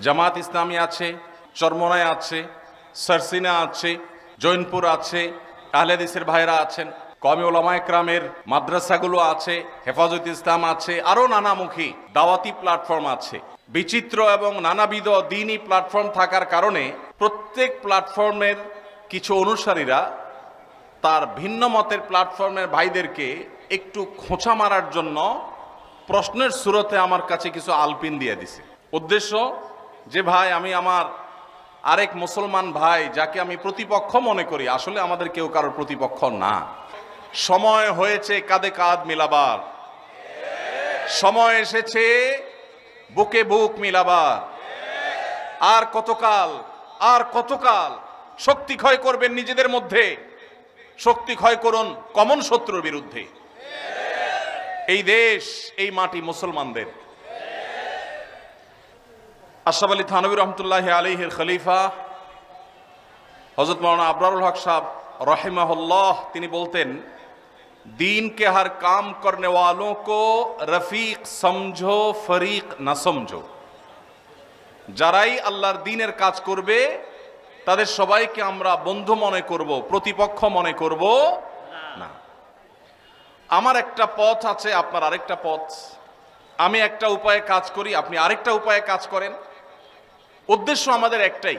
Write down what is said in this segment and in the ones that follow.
জামাত ইসলামী আছে, চরমনায় আছে, সারসিনা আছে, জৈনপুর আছে, আহলে হাদিসের ভাইরা আছেন, কওমি উলামা ইকরামের মাদ্রাসাগুলো আছে, হেফাজত ইসলাম আছে, আরও নানামুখী দাওয়াতি প্ল্যাটফর্ম আছে। বিচিত্র এবং নানাবিধ দ্বীনি প্ল্যাটফর্ম থাকার কারণে প্রত্যেক প্ল্যাটফর্মের কিছু অনুসারীরা তার ভিন্ন মতের প্ল্যাটফর্মের ভাইদেরকে একটু খোঁচা মারার জন্য প্রশ্নের সুরতে আমার কাছে কিছু আলপিন দিয়ে দিছে। উদ্দেশ্য যে ভাই, আমি আমার আরেক মুসলমান ভাই যাকে আমি প্রতিপক্ষ মনে করি, আসলে আমাদের কেউ কারোর প্রতিপক্ষ না। সময় হয়েছে কাঁধে কাঁধ মিলাবার, সময় এসেছে বুকে বুক মিলাবার। আর কতকাল শক্তি ক্ষয় করবেন নিজেদের মধ্যে? শক্তি ক্ষয় করুন কমন শত্রুর বিরুদ্ধে। এই দেশ, এই মাটি মুসলমানদের। আশরাফ আলী থানভী রহমতুল্লাহ আলাইহির খলিফা হযরত মাওলানা আবরারুল হক সাহেব রহিমাহুল্লাহ তিনি বলতেন, दीन के हर काम करने वालों को रफीक समझो, फरीक ना समझो। যারাই আল্লাহর দ্বীনের কাজ করবে তাদের সবাইকে আমরা বন্ধু মনে করব, প্রতিপক্ষ মনে করব না। আমার একটা পথ আছে, আপনার আরেকটা পথ। আমি একটা উপায়ে কাজ করি, আপনি আরেকটা উপায়ে কাজ করেন। উদ্দেশ্য আমাদের একটাই,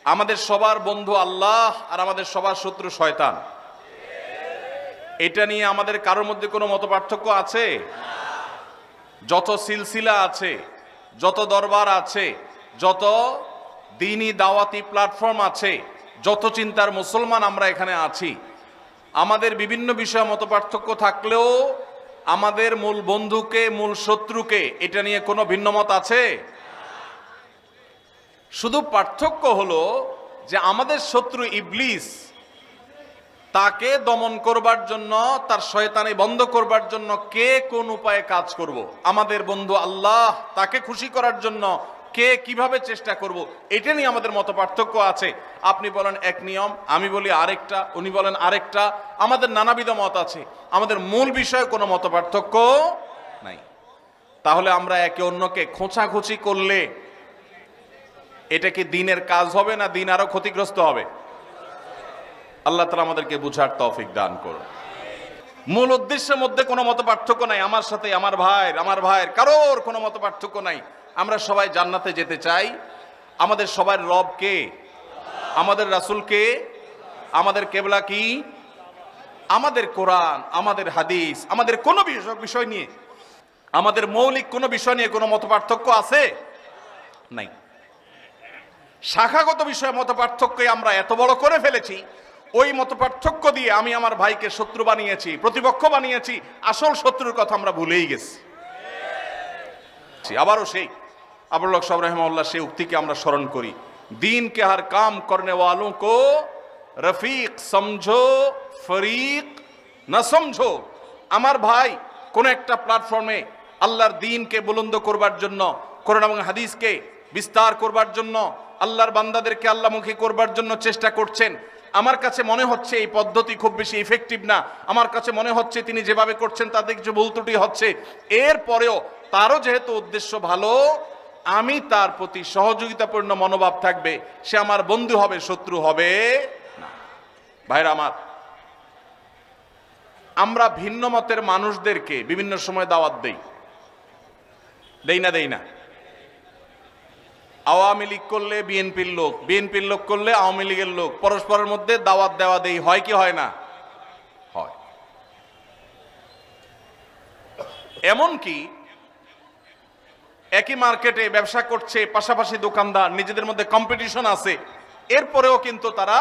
আমাদের সবার বন্ধু আল্লাহ আর আমাদের সবার শত্রু শয়তান। এটা নিয়ে আমাদের কারোর মধ্যে কোনো মতপার্থক্য আছে? যত সিলসিলা আছে, যত দরবার আছে, যত দ্বীনি দাওয়াতি প্ল্যাটফর্ম আছে, যত চিন্তার মুসলমান আমরা এখানে আছি, আমাদের বিভিন্ন বিষয়ে মতপার্থক্য থাকলেও আমাদের মূল বন্ধুকে, মূল শত্রুকে এটা নিয়ে কোনো ভিন্ন মত আছে? শুধু পার্থক্য হলো যে আমাদের শত্রু ইবলিস, তাকে দমন করবার জন্য, তার শয়তানি বন্ধ করবার জন্য কে কোন উপায়ে কাজ করব। আমাদের বন্ধু আল্লাহ, তাকে খুশি করার জন্য কে কিভাবে চেষ্টা করব, এটা নিয়ে আমাদের মত পার্থক্য আছে। আপনি বলেন এক নিয়ম, আমি বলি আরেকটা, উনি বলেন আরেকটা, আমাদের নানাবিধ মত আছে। আমাদের মূল বিষয়ে কোনো মত পার্থক্য নাই। তাহলে আমরা একে অন্যকে খোঁচাখুচি করলে এটা কি দ্বীনের কাজ হবে না দ্বীন আরো ক্ষতিগ্রস্ত হবে? আল্লাহ তাআলা আমাদেরকে বুঝার তৌফিক দান করুন। মূল উদ্দেশ্যের মধ্যে কোনো মত পার্থক্য নাই। আমার সাথে আমার ভাইয়ের কারোর কোনো মত পার্থক্য নাই। আমরা সবাই জান্নাতে যেতে চাই। আমাদের সবার রব কে? আমাদের রাসূল কে? আমাদের কিবলা কি? আমাদের কোরআন, আমাদের হাদিস, আমাদের কোনো বিষয় নিয়ে, আমাদের মৌলিক কোনো বিষয় নিয়ে কোনো মত পার্থক্য আছে? নাই। শাখাগত বিষয়ে মত পার্থক্য আমরা এত বড় করে ফেলেছি, ওই মত পার্থক্য দিয়ে আমি আমার ভাইকে শত্রু বানিয়েছি, প্রতিপক্ষ বানিয়েছি। আসল শত্রুর কথা আমরা ভুলেই গেছি। আবারও সেই আবুল হক সাহেব রাহিমাহুল্লাহ সেই উক্তিকে আমরা স্মরণ করি, दीन के हर काम करने वालों को रफीक समझो, फरीक ना समझो। আমার ভাই কোন একটা প্ল্যাটফর্মে আল্লাহর দ্বীনকে বুলন্দ করবার জন্য, কোরআন এবং হাদিসকে বিস্তার করবার জন্য, আল্লাহর বান্দাদেরকে আল্লাহমুখী করবার জন্য চেষ্টা করছেন। আমার কাছে মনে হচ্ছে এই পদ্ধতি খুব বেশি ইফেক্টিভ না, আমার কাছে মনে হচ্ছে তিনি যেভাবে করছেন তাতে কিছু ভুল ত্রুটি হচ্ছে। এরপরেও তারও যেহেতু উদ্দেশ্য ভালো, আমি তার প্রতি সহযোগিতাপূর্ণ মনোভাব থাকবে। সে আমার বন্ধু হবে, শত্রু হবে না। ভাইরা আমার, আমরা ভিন্ন মতের মানুষদেরকে বিভিন্ন সময় দাওয়াত দেই না? আওয়ামী লীগ করলে বিএনপির লোক, বিএনপির লোক করলে আওয়ামী লীগের লোক, পরস্পরের মধ্যে দাওয়াত দেওয়া দেই হয় কি হয় না? হয়। এমনকি একই মার্কেটে ব্যবসা করছে, পাশাপাশি দোকানদার, নিজেদের মধ্যে কম্পিটিশন আছে, এরপরেও কিন্তু তারা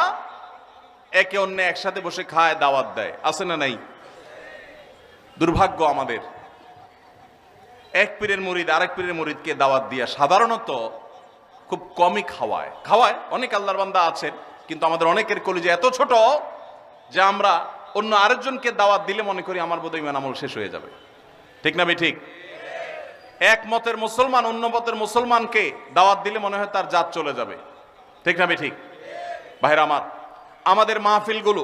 একে অন্য একসাথে বসে খায়, দাওয়াত দেয়। আছে না নাই? দুর্ভাগ্য আমাদের, এক পীরের মুরিদ আরেক পীরের মুরিদকে দাওয়াত দিয়া সাধারণত খুব কমই খাওয়ায়। অনেক আল্লাহর বান্দা আছেন, কিন্তু আমাদের অনেকের কলিজা এত ছোট যে আমরা অন্য আরেকজনকে দাওয়াত দিলে মনে করি আমার বোধহয় ঈমান আমল শেষ হয়ে যাবে। ঠিক না ভাই? ঠিক। এক মতের মুসলমান অন্য মতের মুসলমানকে দাওয়াত দিলে মনে হয় তার জাত চলে যাবে। ঠিক না ভাই? ঠিক। ভাইরা আমার, আমাদের মাহফিলগুলো,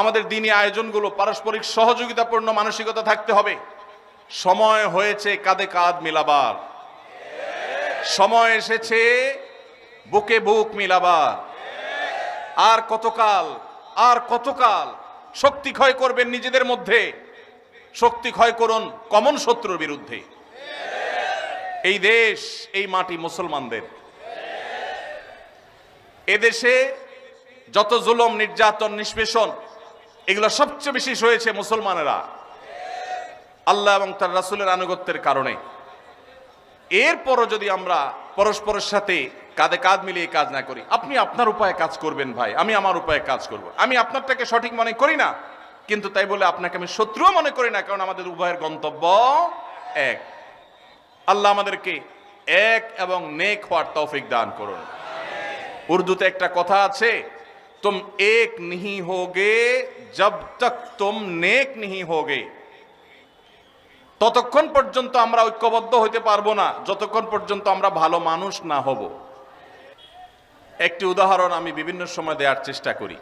আমাদের দ্বীনি আয়োজনগুলো পারস্পরিক সহযোগিতাপূর্ণ মানসিকতা থাকতে হবে। সময় হয়েছে কাঁধে কাঁধ মিলাবার। সময় এসেছে বুকে বুক মিলাবার। আর কতকাল, আর কতকাল শক্তি ক্ষয় করবেন নিজেদের মধ্যে? শক্তি ক্ষয় করুন কমন শত্রুর বিরুদ্ধে। এই দেশ, এই মাটি মুসলমানদের। এদেশে যত জুলুম, নির্যাতন, নিষ্পেষণ, এগুলো সবচেয়ে বেশি সয়েছে মুসলমানেরা আল্লাহ এবং তার রাসূলের আনুগত্যের কারণে। এরপরও যদি আমরা পরস্পরের সাথে কাঁধে কাঁধ মিলিয়ে কাজ না করি, আপনি আপনার উপায়ে কাজ করবেন ভাই, আমি আমার উপায়ে কাজ করব। আমি আপনারটাকে সঠিক মনে করি না, কিন্তু তাই বলে আপনাকে আমি শত্রুও মনে করি না, কারণ আমাদের উভয়ের গন্তব্য এক। আল্লাহ আমাদেরকে এক এবং নেক হওয়ার তৌফিক দান করুন। উর্দুতে একটা কথা আছে, তুম এক नहीं होगे जब तक तुम नेक नहीं होगे। ততক্ষণ পর্যন্ত আমরা ঐক্যবদ্ধ হইতে পারবো না যতক্ষণ পর্যন্ত আমরা ভালো মানুষ না হব। একটি উদাহরণ আমি বিভিন্ন সময় দেওয়ার চেষ্টা করি।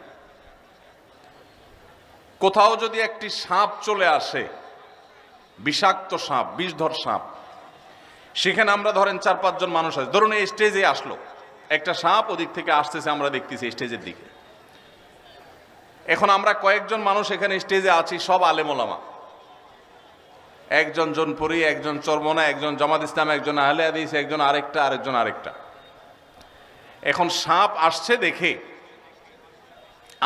কোথাও যদি একটি সাপ চলে আসে, বিষাক্ত সাপ, বিষধর সাপ, সেখানে আমরা ধরেন 4-5 জন মানুষ আছে, ধরুন এই স্টেজে আসলো একটা সাপ, ওদিক থেকে আসতেছে, আমরা দেখতেছি স্টেজের দিকে। এখন আমরা কয়েকজন মানুষ এখানে স্টেজে আছি, সব আলেম ওলামা, একজন জোনপুরি, একজন চরমনা, একজন জামাত ইসলাম, একজন আহলে হাদিস, একজন আরেকটা। এখন সাপ আসছে দেখে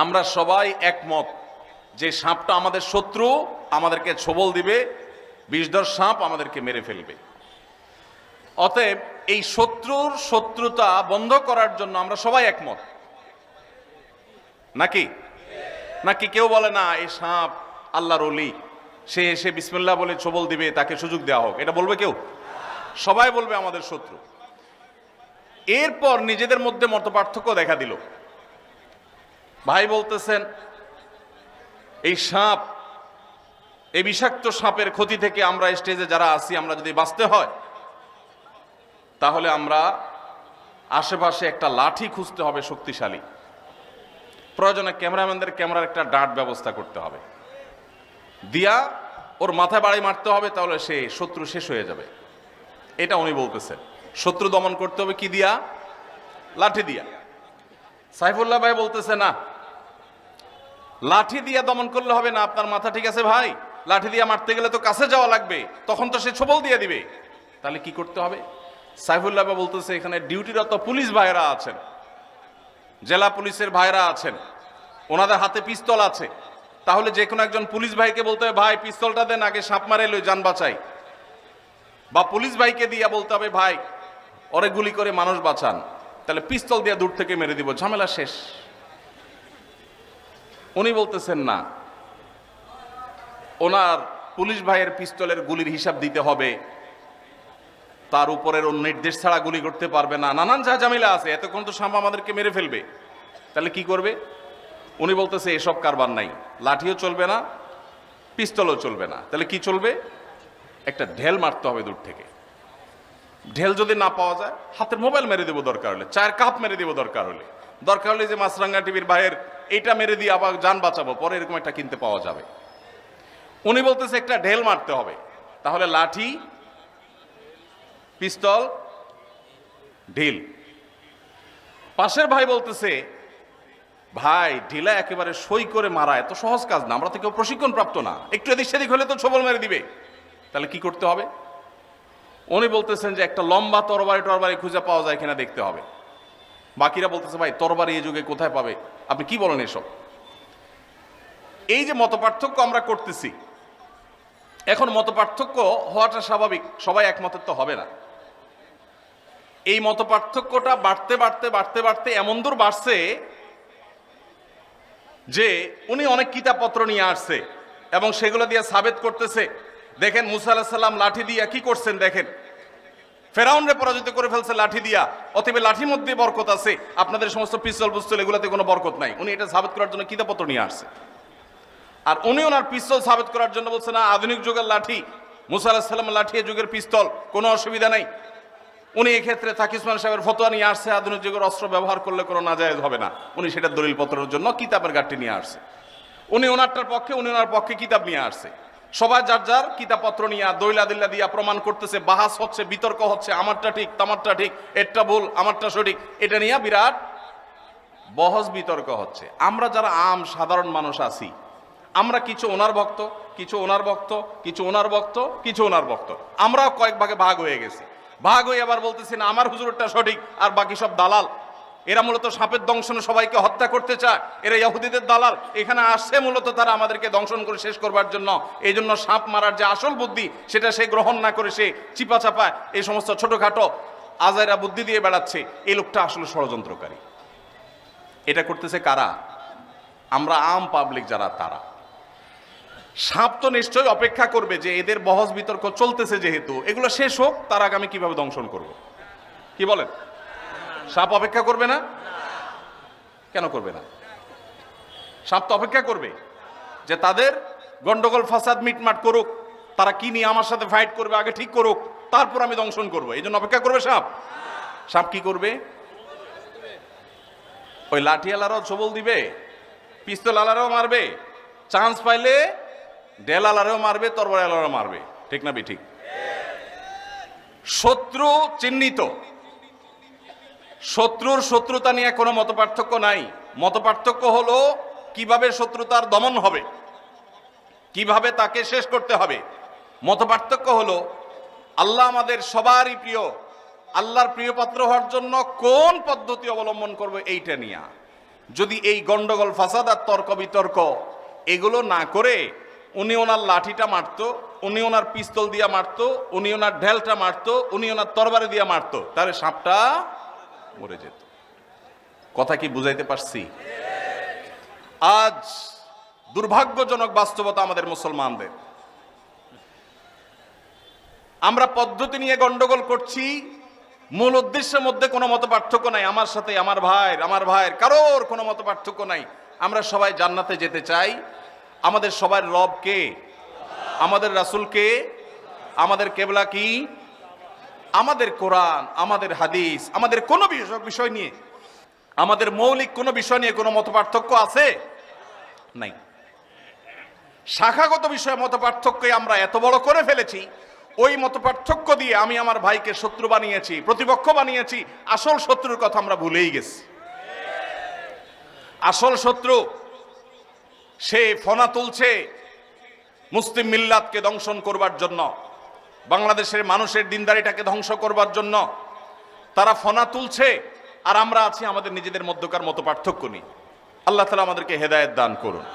আমরা সবাই একমত যে সাপটা আমাদের শত্রু, আমাদেরকে ছোবল দিবে, বিষধর সাপ আমাদেরকে মেরে ফেলবে। অতএব এই শত্রুর শত্রুতা বন্ধ করার জন্য আমরা সবাই একমত, নাকি? নাকি কেউ বলে না এই সাপ আল্লাহর ওলি, সে এসে বিসমিল্লাহ বলে ছোবল দিবে, তাকে সুযোগ দেওয়া হোক, এটা বলবে কেউ? সবাই বলবে আমাদের শত্রু। এরপর নিজেদের মধ্যে মতপার্থক্য দেখা দিল। ভাই বলতেছেন এই সাপ, এই বিষাক্ত সাপের ক্ষতি থেকে আমরা স্টেজে যারা আছি, আমরা যদি বাঁচতে হয় তাহলে আমরা আশেপাশে একটা লাঠি খুঁজতে হবে শক্তিশালী, প্রয়োজনে ক্যামেরাম্যানদের ক্যামেরার একটা ডাট ব্যবস্থা করতে হবে, দিয়া ওর মাথায় বাড়ি মারতে হবে, তাহলে সে শত্রু শেষ হয়ে যাবে। এটা উনি বলতেছেন। শত্রু দমন করতে হবে কি দিয়া? লাঠি দিয়া। সাইফুল্লাহ ভাই বলতেছে না, লাঠি দিয়া দমন করলে হবে না। আপনার মাথা ঠিক আছে ভাই, লাঠি দিয়া মারতে গেলে তো কাছে যাওয়া লাগবে, তখন তো সে ছোবল দিয়ে দিবে, তাহলে কি করতে হবে? সাইফুল্লাহ ভাই বলতেছে এখানে ডিউটিরত পুলিশ ভাইরা আছেন, জেলা পুলিশের ভাইরা আছেন, ওনাদের হাতে পিস্তল আছে, তাহলে যে কোনো একজন পুলিশ ভাইকে বলতে হবে ভাই পিস্তলটা দেন, আগে সাপ মারে লই, যান বাঁচাই। বা পুলিশ ভাইকে দিয়া বলতে হবে ভাই ওরে গুলি করে মানুষ বাঁচান, তাহলে পিস্তল দিয়া দূর থেকে মেরে দিব, ঝামেলা শেষ। উনি বলতেছেন না, ওনার পুলিশ ভাইয়ের পিস্তলের গুলির হিসাব দিতে হবে, তার উপরের নির্দেশ ছাড়া গুলি করতে পারবে না, নানান যা ঝামেলা আছে, এতক্ষণ তো সাপ আমাদেরকে মেরে ফেলবে, তাহলে কি করবে? উনি বলতেছে এসব কারবার নাই, লাঠিও চলবে না, পিস্তলও চলবে না, তাহলে কি চলবে? একটা ঢেল মারতে হবে দূর থেকে। ঢেল যদি না পাওয়া যায় হাতের মোবাইল মেরে দেবো, দরকার হলে চায়ের কাপ মেরে দেবো, দরকার হলে যে মাছরাঙ্গা টিভির ভাইয়ের এইটা মেরে দিয়ে আবার যান বাঁচাবো, পরে এরকম একটা কিনতে পাওয়া যাবে। উনি বলতেছে একটা ঢেল মারতে হবে, তাহলে লাঠি, পিস্তল, ঢিল। পাশের ভাই বলতেছে ভাই ঢিলা একেবারে সই করে মারা এত সহজ কাজ না, আমরা তো কেউ প্রশিক্ষণ প্রাপ্ত না, একটু এদিক সেদিক হলে তো ছোবল মেরে দিবে, তাহলে কি করতে হবে? উনি বলতেছেন যে একটা লম্বা তরবারি খুঁজে পাওয়া যায় কিনা দেখতে হবে। বাকিরা বলতেছে ভাই তরবারি এই যুগে কোথায় পাবে, আপনি কি বলেন এসব? এই যে মতপার্থক্য আমরা করতেছি, এখন মতপার্থক্য হওয়াটা স্বাভাবিক, সবাই একমতের তো হবে না। এই মতপার্থক্যটা বাড়তে এমন দূর বাড়ছে যে উনি অনেক কিতাবপত্র নিয়ে আসছে এবং সেগুলো দিয়ে সাবেত করতেছে। দেখেন মুসা আলাইহিস সালাম লাঠি দিয়া কি করছেন, দেখেন ফেরাউনরে পরাজিত করে ফেলছে লাঠি দিয়া, অতএব লাঠির মধ্যে বরকত আছে, আপনাদের সমস্ত পিস্তল বুস্তল এগুলোতে কোনো বরকত নাই। উনি এটা সাবেত করার জন্য কিতাবপত্র নিয়ে আসছে। আর উনি ওনার পিস্তল সাবেত করার জন্য বলছে না আধুনিক যুগের লাঠি, মুসা আলাইহিস সালামের লাঠি এ যুগের পিস্তল, কোনো অসুবিধা নাই। উনি এক্ষেত্রে তাকি উসমান সাহেবের ফতোয়া নিয়ে আসছে, আধুনিক যুগের অস্ত্র ব্যবহার করলে কোনো নাজায়েজ হবে না, উনি সেটা দলিল পত্রের জন্য কিতাবের গাঁটটি নিয়ে আসছে। উনি ওনারটার পক্ষে, উনি ওনার পক্ষে কিতাব নিয়ে আসছে। সবাই যার যার কিতাবপত্র নিয়ে দলিল আদিল্লা দিয়া প্রমাণ করতেছে, বাহাস হচ্ছে, বিতর্ক হচ্ছে, আমারটা ঠিক তামারটা ঠিক, এরটা ভুল আমারটা সঠিক, এটা নিয়ে বিরাট বহস বিতর্ক হচ্ছে। আমরা যারা সাধারণ মানুষ আছি, আমরা কিছু ওনার ভক্ত, কিছু ওনার ভক্ত, কিছু ওনার ভক্ত, কিছু ওনার ভক্ত, আমরাও কয়েক ভাগে ভাগ হয়ে গেছি। ভাগ হয়ে আবার বলতেছি না আমার হুজুরটা সঠিক আর বাকি সব দালাল। এরা মূলত সাপের দংশনে সবাইকে হত্যা করতে চায়, এরা ইহুদিদের দালাল। এখানে আসছে মূলত তারা আমাদেরকে দংশন করে শেষ করবার জন্য। এই জন্য সাপ মারার যে আসল বুদ্ধি সেটা সে গ্রহণ না করে সে চিপা চাপায় এই সমস্ত ছোটখাটো আজাইরা বুদ্ধি দিয়ে বেড়াচ্ছে। এই লোকটা আসলে ষড়যন্ত্রকারী। এটা করতেছে কারা? আমরা পাবলিক যারা, তারা। সাপ তো নিশ্চয়ই অপেক্ষা করবে যে এদের বহস বিতর্ক চলতেছে, যেহেতু এগুলো শেষ হোক তার আগে আমি কিভাবে দংশন করব। কি বলেন? সাপ অপেক্ষা করবে না? কেন করবে না? সাপ তো অপেক্ষা করবে যে তাদের গন্ডগোল ফাসাদ মিটমাট করুক, তারা কি নিয়ে আমার সাথে ফাইট করবে আগে ঠিক করুক, তারপর আমি দংশন করব। এই জন্য অপেক্ষা করবে সাপ। সাপ কি করবে? ওই লাঠিওয়ালারাও ছবল দিবে, পিস্তল আলারাও মারবে, চান্স পাইলে ডেল আলারাও মারবে, তরবারি আলারাও মারবে। ঠিক না ঠিক? শত্রু চিহ্নিত, শত্রুর শত্রুতা নিয়ে কোনো মতপার্থক্য নাই। মতপার্থক্য হলো কিভাবে শত্রুতার দমন হবে, কিভাবে তাকে শেষ করতে হবে। মতপার্থক্য হলো আল্লাহ আমাদের সবারই প্রিয়, আল্লাহর প্রিয় পাত্র হওয়ার জন্য কোন পদ্ধতি অবলম্বন করবে এইটা নিয়ে। যদি এই গন্ডগোল ফাসাদ আর তর্ক বিতর্ক এগুলো না করে উনি ওনার লাঠিটা মারতো, উনি ওনার পিস্তল দিয়া মারতো, উনি ওনার ঢেলটা মারতো, উনি ওনার তরবারি দিয়া মারতো, তাহলে সাপটা মরে যেত। কথা কি বুঝাইতে পারছি? আজ দুর্ভাগ্যজনক বাস্তবতা আমাদের মুসলমানদের, আমরা পদ্ধতি নিয়ে গন্ডগোল করছি, মূল উদ্দেশ্যের মধ্যে কোনো মত পার্থক্য নাই। আমার সাথে আমার ভাইয়ের কারোর কোনো মত পার্থক্য নাই। আমরা সবাই জান্নাতে যেতে চাই। আমাদের সবার রব কে? আমাদের রাসূল কে? আমাদের কেবলা কি? আমাদের কোরআন, আমাদের হাদিস, আমাদের কোনো বিষয় নিয়ে, আমাদের মৌলিক কোনো বিষয় নিয়ে কোনো মত পার্থক্য আছে? নাই। শাখাগত বিষয়ে মত পার্থক্য আমরা এত বড় করে ফেলেছি, ওই মত পার্থক্য দিয়ে আমি আমার ভাইকে শত্রু বানিয়েছি, প্রতিপক্ষ বানিয়েছি। আসল শত্রুর কথা আমরা ভুলেই গেছি। আসল শত্রু সে ফনা তুলছে মুসলিম মিল্লাতকে দংশন করবার জন্য, বাংলাদেশের মানুষের দিনদারিটাকে ধ্বংস করবার জন্য তারা ফনা তুলছে, আর আমরা আছি আমাদের নিজেদের মধ্যকার মত পার্থক্য নিয়ে। আল্লাহ তাআলা আমাদেরকে হেদায়েত দান করুন।